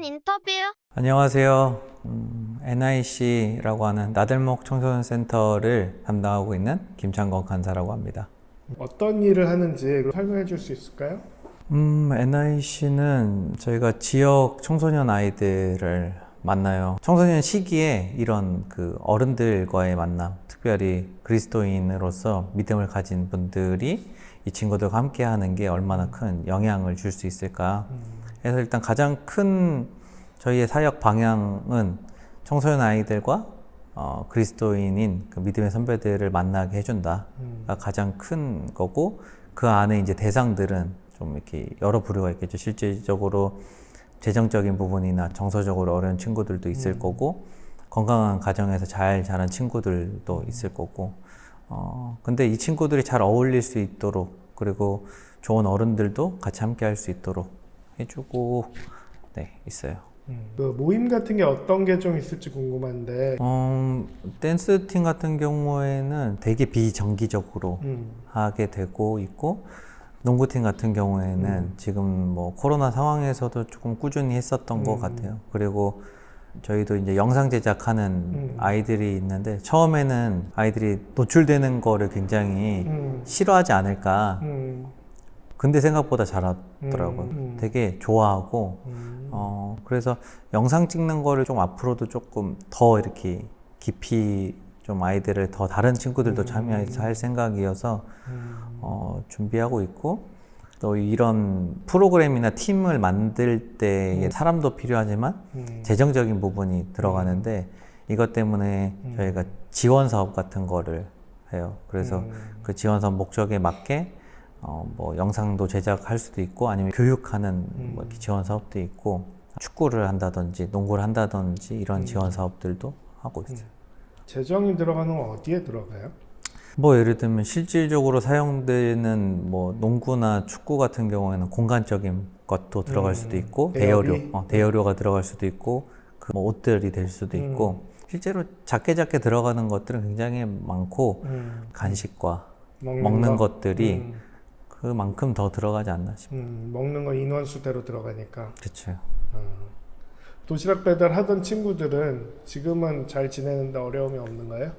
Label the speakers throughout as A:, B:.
A: 간단한 인터뷰.
B: 안녕하세요. NIC라고 하는 나들목 청소년 센터를 담당하고 있는 김창건 간사라고 합니다.
C: 어떤 일을 하는지 설명해 줄 수 있을까요?
B: NIC는 저희가 지역 청소년 아이들을 만나요. 청소년 시기에 이런 어른들과의 만남, 특별히 그리스도인으로서 믿음을 가진 분들이 이 친구들과 함께 하는 게 얼마나 큰 영향을 줄 수 있을까. 그래서 일단 가장 큰 저희의 사역 방향은 청소년 아이들과 그리스도인인 믿음의 선배들을 만나게 해준다가 가장 큰 거고, 그 안에 이제 대상들은 좀 이렇게 여러 부류가 있겠죠. 실질적으로 재정적인 부분이나 정서적으로 어려운 친구들도 있을 거고, 건강한 가정에서 잘 자란 친구들도 있을 거고, 근데 이 친구들이 잘 어울릴 수 있도록, 그리고 좋은 어른들도 같이 함께 할 수 있도록 해주고 있어요.
C: 그 모임 같은 게 어떤 게 좀 있을지 궁금한데.
B: 댄스 팀 같은 경우에는 되게 비정기적으로 하게 되고 있고, 농구팀 같은 경우에는 지금 뭐 코로나 상황에서도 조금 꾸준히 했었던 것 같아요. 그리고 저희도 이제 영상 제작하는 아이들이 있는데, 처음에는 아이들이 노출되는 거를 굉장히 싫어하지 않을까. 근데 생각보다 잘하더라고요. 되게 좋아하고, 그래서 영상 찍는 거를 좀 앞으로도 조금 더 이렇게 깊이 좀 아이들을 더 다른 친구들도 참여해서 할 생각이어서 준비하고 있고, 또 이런 프로그램이나 팀을 만들 때 사람도 필요하지만 재정적인 부분이 들어가는데, 이것 때문에 저희가 지원 사업 같은 거를 해요. 그래서 그 지원 사업 목적에 맞게 뭐 영상도 제작할 수도 있고, 아니면 교육하는 뭐 이렇게 지원 사업도 있고, 축구를 한다든지 농구를 한다든지 이런 지원 사업들도 하고 있어요.
C: 재정이 들어가는 건 어디에 들어가요?
B: 뭐 예를 들면 실질적으로 사용되는 뭐 농구나 축구 같은 경우에는 공간적인 것도 들어갈 수도 있고, 대여료가 들어갈 수도 있고, 뭐 옷들이 될 수도 있고, 실제로 작게 들어가는 것들은 굉장히 많고, 간식과 먹는 것들이 그만큼 더 들어가지 않나 싶어요.
C: 먹는 거 인원수대로 들어가니까.
B: 그렇죠.
C: 도시락 배달 하던 친구들은 지금은 잘 지내는데 어려움이 없는가요?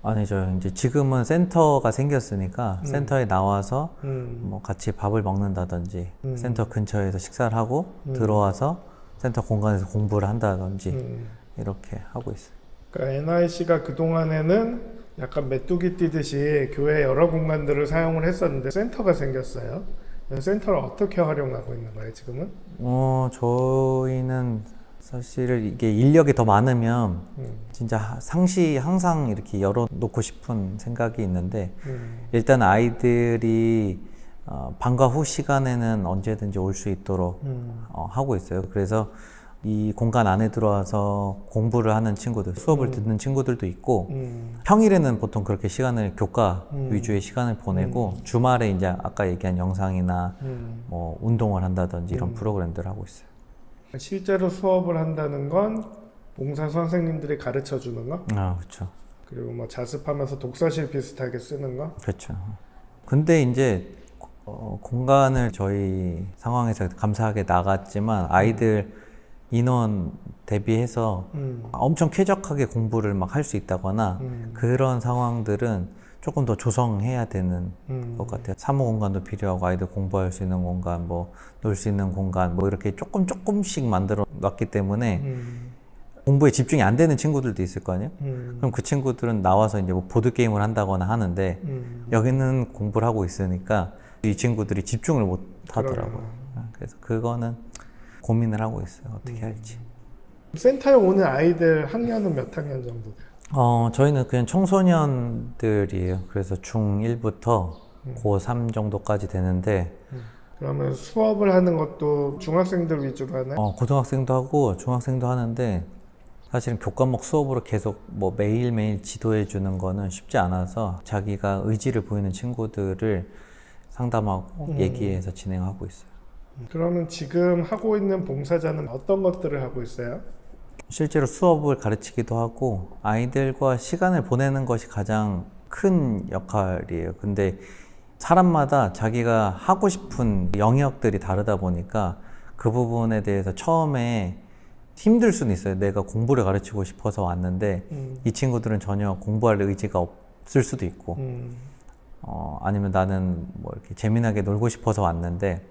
B: 아니죠. 이제 지금은 센터가 생겼으니까 센터에 나와서 뭐 같이 밥을 먹는다든지, 센터 근처에서 식사를 하고 들어와서 센터 공간에서 공부를 한다든지 이렇게 하고 있어요.
C: 그러니까 NIC가 그동안에는 약간 메뚜기 뛰듯이 교회 여러 공간들을 사용을 했었는데 센터가 생겼어요. 센터를 어떻게 활용하고 있는 거예요, 지금은?
B: 저희는 사실 이게 인력이 더 많으면 진짜 상시 항상 이렇게 열어놓고 싶은 생각이 있는데, 일단 아이들이 방과 후 시간에는 언제든지 올 수 있도록 하고 있어요. 그래서 이 공간 안에 들어와서 공부를 하는 친구들, 수업을 듣는 친구들도 있고, 평일에는 보통 그렇게 시간을 교과 위주의 시간을 보내고, 주말에 이제 아까 얘기한 영상이나 뭐 운동을 한다든지 이런 프로그램들을 하고 있어요.
C: 실제로 수업을 한다는 건 봉사 선생님들이 가르쳐 주는 거?
B: 그렇죠.
C: 그리고 뭐 자습하면서 독서실 비슷하게 쓰는 거?
B: 그렇죠. 근데 이제 공간을 저희 상황에서 감사하게 나갔지만, 아이들 인원 대비해서 엄청 쾌적하게 공부를 막 할 수 있다거나 그런 상황들은 조금 더 조성해야 되는 것 같아요. 사무 공간도 필요하고, 아이들 공부할 수 있는 공간, 뭐 놀 수 있는 공간, 뭐 이렇게 조금씩 만들어 놨기 때문에 공부에 집중이 안 되는 친구들도 있을 거 아니에요? 그럼 그 친구들은 나와서 이제 뭐 보드게임을 한다거나 하는데, 여기는 공부를 하고 있으니까 이 친구들이 집중을 못 하더라고요. 그래서 그거는 고민을 하고 있어요. 어떻게 할지.
C: 센터에 오는 아이들 학년은 몇 학년 정도 돼요?
B: 저희는 그냥 청소년들이에요. 그래서 중1부터 고3 정도까지 되는데,
C: 그러면 수업을 하는 것도 중학생들 위주로 하나요?
B: 고등학생도 하고 중학생도 하는데, 사실은 교과목 수업으로 계속 뭐 매일매일 지도해 주는 거는 쉽지 않아서 자기가 의지를 보이는 친구들을 상담하고 얘기해서 진행하고 있어요.
C: 그러면 지금 하고 있는 봉사자는 어떤 것들을 하고 있어요?
B: 실제로 수업을 가르치기도 하고, 아이들과 시간을 보내는 것이 가장 큰 역할이에요. 근데 사람마다 자기가 하고 싶은 영역들이 다르다 보니까 그 부분에 대해서 처음에 힘들 수는 있어요. 내가 공부를 가르치고 싶어서 왔는데 이 친구들은 전혀 공부할 의지가 없을 수도 있고 아니면 나는 뭐 이렇게 재미나게 놀고 싶어서 왔는데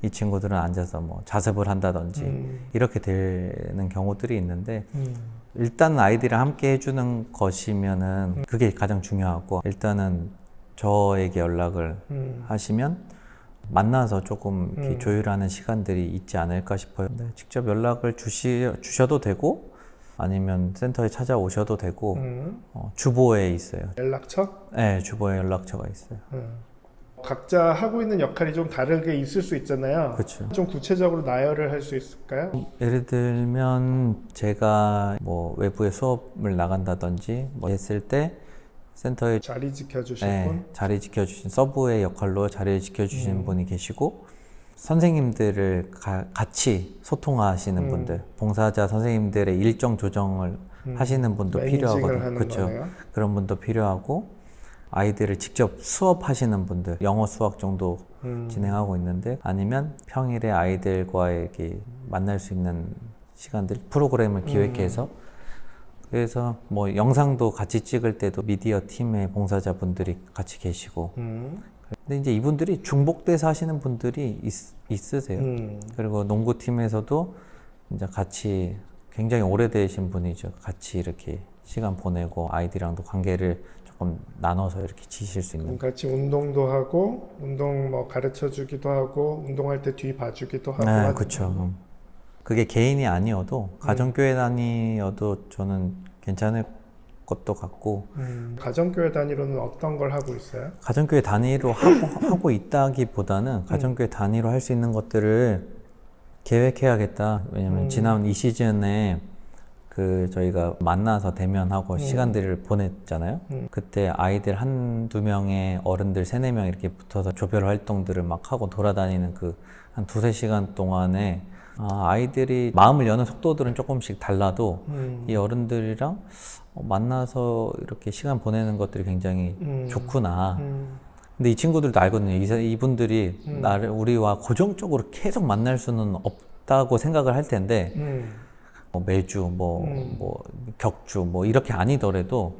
B: 이 친구들은 앉아서 뭐 자습을 한다든지 이렇게 되는 경우들이 있는데 일단 아이들이랑 함께 해주는 것이면은 그게 가장 중요하고 일단은 저에게 연락을 하시면 만나서 조금 이렇게 조율하는 시간들이 있지 않을까 싶어요. 네, 직접 연락을 주셔도 되고 아니면 센터에 찾아오셔도 되고 주보에 있어요.
C: 연락처?
B: 네, 주보에 연락처가 있어요.
C: 각자 하고 있는 역할이 좀 다르게 있을 수 있잖아요.
B: 그렇죠.
C: 좀 구체적으로 나열을 할 수 있을까요?
B: 예를 들면 제가 뭐 외부에 수업을 나간다든지 뭐 했을 때 센터에
C: 자리 지켜주실
B: 네,
C: 분?
B: 자리 지켜주신 서브의 역할로 자리를 지켜주시는 분이 계시고 선생님들을 같이 소통하시는 분들, 봉사자 선생님들의 일정 조정을 하시는 분도 필요하거든요. 그렇죠. 그런 분도 필요하고 아이들을 직접 수업하시는 분들, 영어 수학 정도 진행하고 있는데 아니면 평일에 아이들과 이렇게 만날 수 있는 시간들, 프로그램을 기획해서 그래서 뭐 영상도 같이 찍을 때도 미디어 팀의 봉사자분들이 같이 계시고 근데 이제 이분들이 중복돼서 하시는 분들이 있으세요. 그리고 농구팀에서도 이제 같이 굉장히 오래되신 분이죠. 같이 이렇게 시간 보내고 아이들이랑도 관계를 조금 나눠서 이렇게 지실 수 있는.
C: 같이 운동도 하고 운동 뭐 가르쳐 주기도 하고 운동할 때 뒤 봐주기도 하고.
B: 네, 그렇죠. 그게 개인이 아니어도 가정교회 단위여도 저는 괜찮을 것도 같고.
C: 가정교회 단위로는 어떤 걸 하고 있어요?
B: 가정교회 단위로 하고 있다기보다는 가정교회 단위로 할 수 있는 것들을 계획해야겠다. 왜냐면 지난 이 시즌에 그 저희가 만나서 대면하고 시간들을 보냈잖아요. 그때 아이들 한두 명의 어른들 3-4명 이렇게 붙어서 조별 활동들을 막 하고 돌아다니는 그 한 2-3시간 동안에 아이들이 마음을 여는 속도들은 조금씩 달라도 이 어른들이랑 만나서 이렇게 시간 보내는 것들이 굉장히 좋구나. 근데 이 친구들도 알거든요. 이분들이 우리와 고정적으로 계속 만날 수는 없다고 생각을 할 텐데 뭐 매주 뭐 격주 뭐 이렇게 아니더라도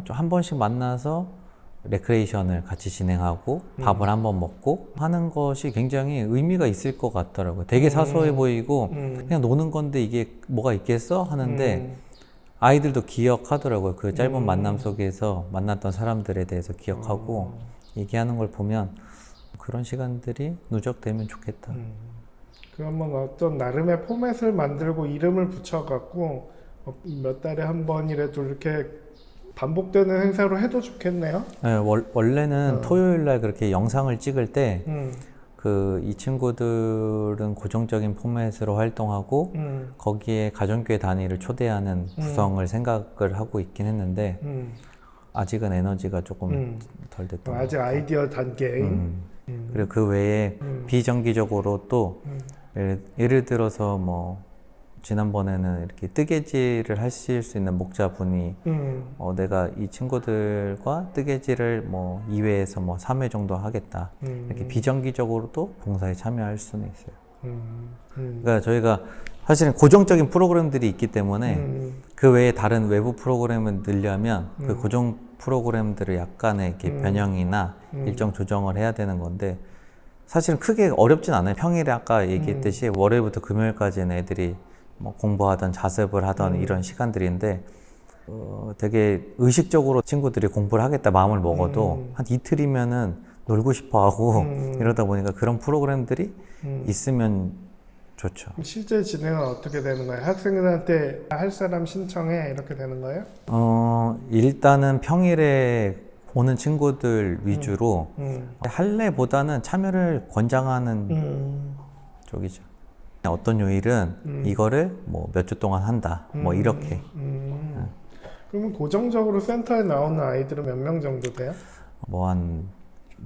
B: 좀 한 번씩 만나서 레크레이션을 같이 진행하고 밥을 한번 먹고 하는 것이 굉장히 의미가 있을 것 같더라고요. 되게 사소해 보이고 그냥 노는 건데 이게 뭐가 있겠어? 하는데 아이들도 기억하더라고요. 그 짧은 만남 속에서 만났던 사람들에 대해서 기억하고 얘기하는 걸 보면 그런 시간들이 누적되면 좋겠다.
C: 그러면 어떤 나름의 포맷을 만들고 이름을 붙여갖고 몇 달에 한 번이라도 이렇게 반복되는 행사로 해도 좋겠네요.
B: 네, 원래는 토요일 날 그렇게 영상을 찍을 때 이 친구들은 고정적인 포맷으로 활동하고 거기에 가정교회 단위를 초대하는 구성을 생각을 하고 있긴 했는데 아직은 에너지가 조금 덜 됐던 것
C: 아직
B: 같아요.
C: 아이디어 단계인.
B: 그리고 그 외에 비정기적으로 또 예를 들어서 뭐 지난번에는 이렇게 뜨개질을 하실 수 있는 목자분이 내가 이 친구들과 뜨개질을 뭐 2회에서 뭐 3회 정도 하겠다. 이렇게 비정기적으로도 봉사에 참여할 수는 있어요. 그러니까 저희가 사실은 고정적인 프로그램들이 있기 때문에 그 외에 다른 외부 프로그램을 넣으려면 그 고정 프로그램들을 약간의 이렇게 변형이나 일정 조정을 해야 되는 건데 사실은 크게 어렵진 않아요. 평일에 아까 얘기했듯이 월요일부터 금요일까지는 애들이 뭐 공부하던 자습을 하던 이런 시간들인데 되게 의식적으로 친구들이 공부를 하겠다 마음을 먹어도 한 이틀이면은 놀고 싶어 하고 이러다 보니까 그런 프로그램들이 있으면 좋죠.
C: 실제 진행은 어떻게 되는 거예요? 학생들한테 할 사람 신청해 이렇게 되는 거예요?
B: 일단은 평일에 오는 친구들 위주로 할래보다는 참여를 권장하는 쪽이죠. 어떤 요일은 이거를 뭐 몇 주 동안 한다. 뭐 이렇게.
C: 그러면 고정적으로 센터에 나오는 아이들은 몇 명 정도 돼요?
B: 뭐 한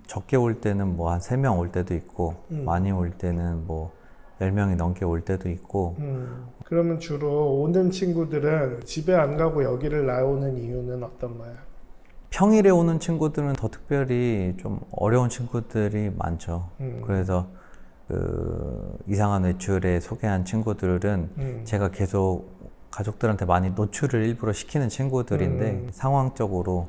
B: 적게 올 때는 뭐 한 3명 올 때도 있고 많이 올 때는 뭐 10명이 넘게 올 때도 있고.
C: 그러면 주로 오는 친구들은 집에 안 가고 여기를 나오는 이유는 어떤 거예요?
B: 평일에 오는 친구들은 더 특별히 좀 어려운 친구들이 많죠. 그래서 그 이상한 외출에 소개한 친구들은 제가 계속 가족들한테 많이 노출을 일부러 시키는 친구들인데 상황적으로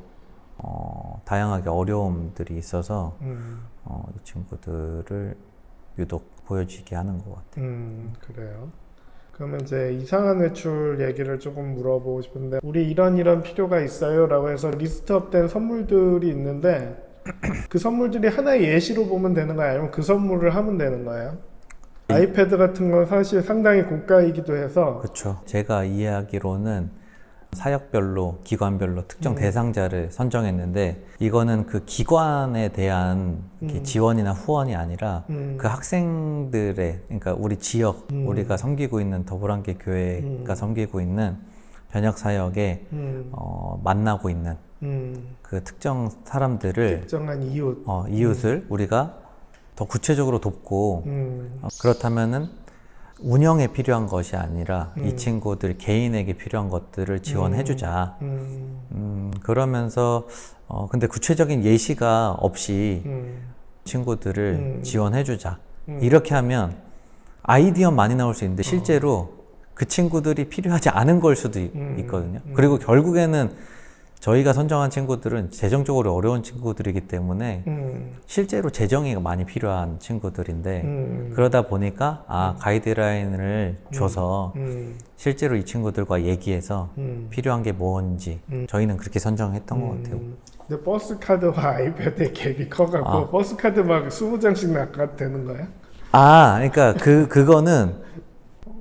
B: 다양하게 어려움들이 있어서 이 친구들을 유독 보여지게 하는 것 같아요.
C: 그래요. 그러면 이제 이상한 외출 얘기를 조금 물어보고 싶은데, 우리 이런 필요가 있어요 라고 해서 리스트업된 선물들이 있는데 그 선물들이 하나의 예시로 보면 되는 거예요? 아니면 그 선물을 하면 되는 거예요? 아이패드 같은 건 사실 상당히 고가이기도 해서.
B: 그렇죠. 제가 이해하기로는 사역별로, 기관별로 특정 대상자를 선정했는데 이거는 그 기관에 대한 지원이나 후원이 아니라 그 학생들의, 그러니까 우리 지역, 우리가 섬기고 있는 더불함교 교회가 섬기고 있는 변혁 사역에 만나고 있는 그 특정 사람들을,
C: 특정한 이웃,
B: 이웃을 우리가 더 구체적으로 돕고 그렇다면은 운영에 필요한 것이 아니라 이 친구들 개인에게 필요한 것들을 지원해주자. 그러면서 근데 구체적인 예시가 없이 친구들을 지원해주자. 이렇게 하면 아이디어 많이 나올 수 있는데 실제로 그 친구들이 필요하지 않은 걸 수도 있거든요. 그리고 결국에는 저희가 선정한 친구들은 재정적으로 어려운 친구들이기 때문에 실제로 재정이 많이 필요한 친구들인데 그러다 보니까 가이드라인을 줘서 실제로 이 친구들과 얘기해서 필요한 게 뭔지 저희는 그렇게 선정했던 것 같아요.
C: 근데 버스 카드와 아이패드의 갭이 커갖고 버스 카드 막 20장씩 낚아대는 거야?
B: 그러니까 그거는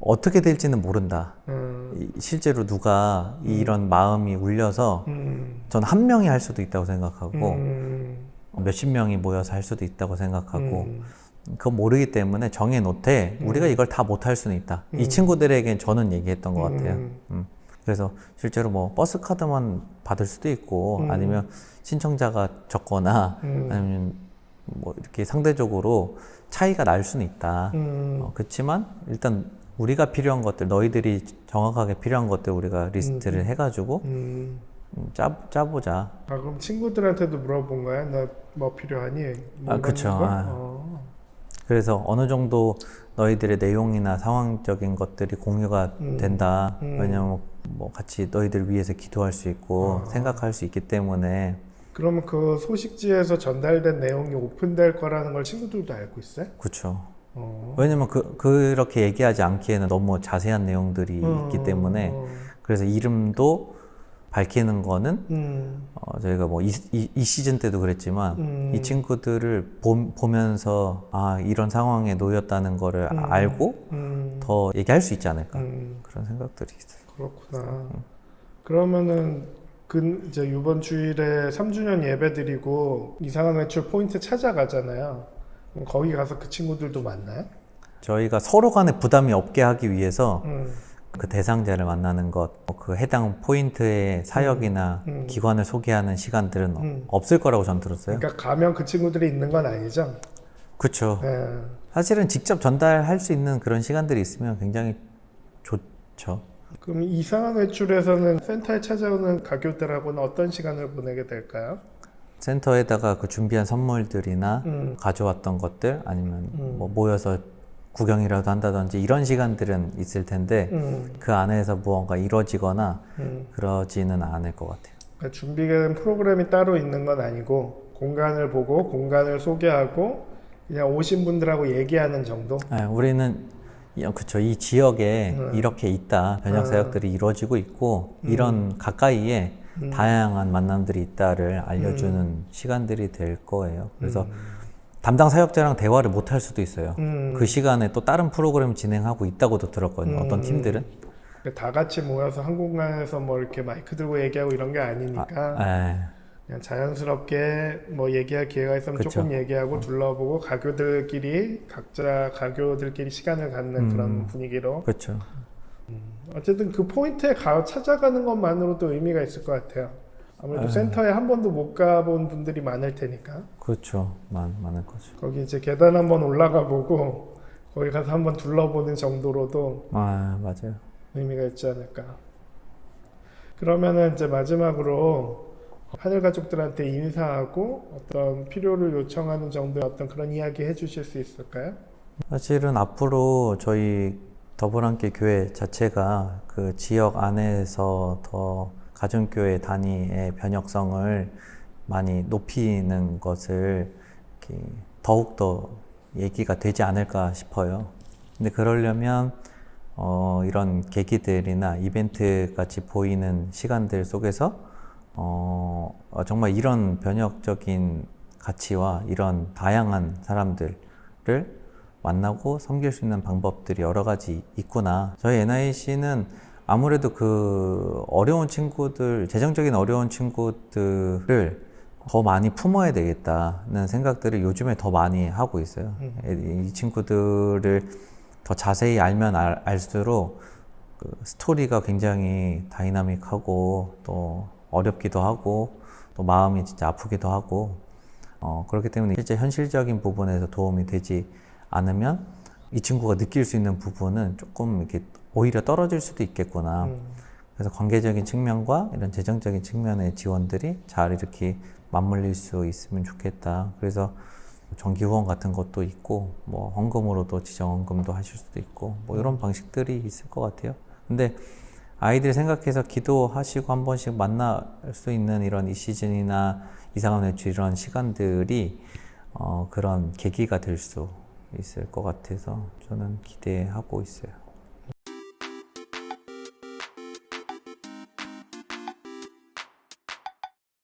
B: 어떻게 될지는 모른다. 실제로 누가 이런 마음이 울려서 전 한 명이 할 수도 있다고 생각하고 몇십 명이 모여서 할 수도 있다고 생각하고 그건 모르기 때문에 정해놓되 우리가 이걸 다 못할 수는 있다. 이 친구들에겐 저는 얘기했던 것 같아요. 그래서 실제로 뭐 버스 카드만 받을 수도 있고 아니면 신청자가 적거나 아니면 뭐 이렇게 상대적으로 차이가 날 수는 있다. 그렇지만 일단 우리가 필요한 것들, 너희들이 정확하게 필요한 것들 우리가 리스트를 해가지고 짜보자.
C: 그럼 친구들한테도 물어본 거야? 너 뭐 필요하니? 뭐
B: 그렇죠. 그래서 어느 정도 너희들의 내용이나 상황적인 것들이 공유가 된다. 왜냐면 뭐 같이 너희들 위해서 기도할 수 있고 생각할 수 있기 때문에.
C: 그러면 그 소식지에서 전달된 내용이 오픈될 거라는 걸 친구들도 알고 있어요?
B: 그렇죠. 왜냐면 그렇게 얘기하지 않기에는 너무 자세한 내용들이 있기 때문에 그래서 이름도 밝히는 거는 저희가 뭐 이 시즌 때도 그랬지만 이 친구들을 보면서 이런 상황에 놓였다는 거를 알고 더 얘기할 수 있지 않을까 그런 생각들이 있어요.
C: 그렇구나. 그러면은 이제 이번 주일에 3주년 예배 드리고 이상한 외출 포인트 찾아가잖아요. 그럼 거기 가서 그 친구들도 만나요?
B: 저희가 서로 간에 부담이 없게 하기 위해서 그 대상자를 만나는 것, 그 해당 포인트의 사역이나 기관을 소개하는 시간들은 없을 거라고 전 들었어요.
C: 그러니까 가면 그 친구들이 있는 건 아니죠?
B: 그렇죠.
C: 네.
B: 사실은 직접 전달할 수 있는 그런 시간들이 있으면 굉장히 좋죠.
C: 그럼 이상한 외출에서는 센터에 찾아오는 가교들하고는 어떤 시간을 보내게 될까요?
B: 센터에다가 그 준비한 선물들이나 가져왔던 것들 아니면 뭐 모여서 구경이라도 한다든지 이런 시간들은 있을 텐데 그 안에서 무언가 이루어지거나 그러지는 않을 것 같아요.
C: 그러니까 준비된 프로그램이 따로 있는 건 아니고 공간을 보고 공간을 소개하고 그냥 오신 분들하고 얘기하는 정도?
B: 우리는 그쵸, 이 지역에 이렇게 있다, 변혁 사역들이 이루어지고 있고 이런 가까이에 다양한 만남들이 있다를 알려주는 시간들이 될 거예요. 그래서 담당 사역자랑 대화를 못 할 수도 있어요. 그 시간에 또 다른 프로그램 진행하고 있다고도 들었거든요. 어떤 팀들은.
C: 다 같이 모여서 한 공간에서 뭐 이렇게 마이크 들고 얘기하고 이런 게 아니니까 그냥 자연스럽게 뭐 얘기할 기회가 있으면
B: 그쵸.
C: 조금 얘기하고 둘러보고 가교들끼리 각자 가교들끼리 시간을 갖는 그런 분위기로.
B: 그렇죠.
C: 어쨌든 그 포인트에 찾아가는 것만으로도 의미가 있을 것 같아요. 아무래도 센터에 한 번도 못 가본 분들이 많을 테니까.
B: 그렇죠. 많을 거죠.
C: 거기 이제 계단 한번 올라가 보고 거기 가서 한번 둘러보는 정도로도
B: 맞아요.
C: 의미가 있지 않을까. 그러면은 이제 마지막으로 하늘 가족들한테 인사하고 어떤 필요를 요청하는 정도의 어떤 그런 이야기 해주실 수 있을까요?
B: 사실은 앞으로 저희 더불함께 교회 자체가 그 지역 안에서 더 가정교회 단위의 변혁성을 많이 높이는 것을 이렇게 더욱더 얘기가 되지 않을까 싶어요. 근데 그러려면 이런 계기들이나 이벤트 같이 보이는 시간들 속에서 정말 이런 변혁적인 가치와 이런 다양한 사람들을 만나고 섬길 수 있는 방법들이 여러 가지 있구나. 저희 NIC는 아무래도 그 어려운 친구들, 재정적인 어려운 친구들을 더 많이 품어야 되겠다는 생각들을 요즘에 더 많이 하고 있어요. 이 친구들을 더 자세히 알면 알수록 그 스토리가 굉장히 다이나믹하고 또 어렵기도 하고 또 마음이 진짜 아프기도 하고 그렇기 때문에 실제 현실적인 부분에서 도움이 되지 않으면 이 친구가 느낄 수 있는 부분은 조금 이렇게 오히려 떨어질 수도 있겠구나. 그래서 관계적인 측면과 이런 재정적인 측면의 지원들이 잘 이렇게 맞물릴 수 있으면 좋겠다. 그래서 정기 후원 같은 것도 있고, 뭐 헌금으로도 지정 헌금도 하실 수도 있고, 뭐 이런 방식들이 있을 것 같아요. 근데 아이들 생각해서 기도하시고 한 번씩 만날 수 있는 이런 이 시즌이나 이상한 외출 이런 시간들이 그런 계기가 될 수 있을 것 같아서 저는 기대하고 있어요.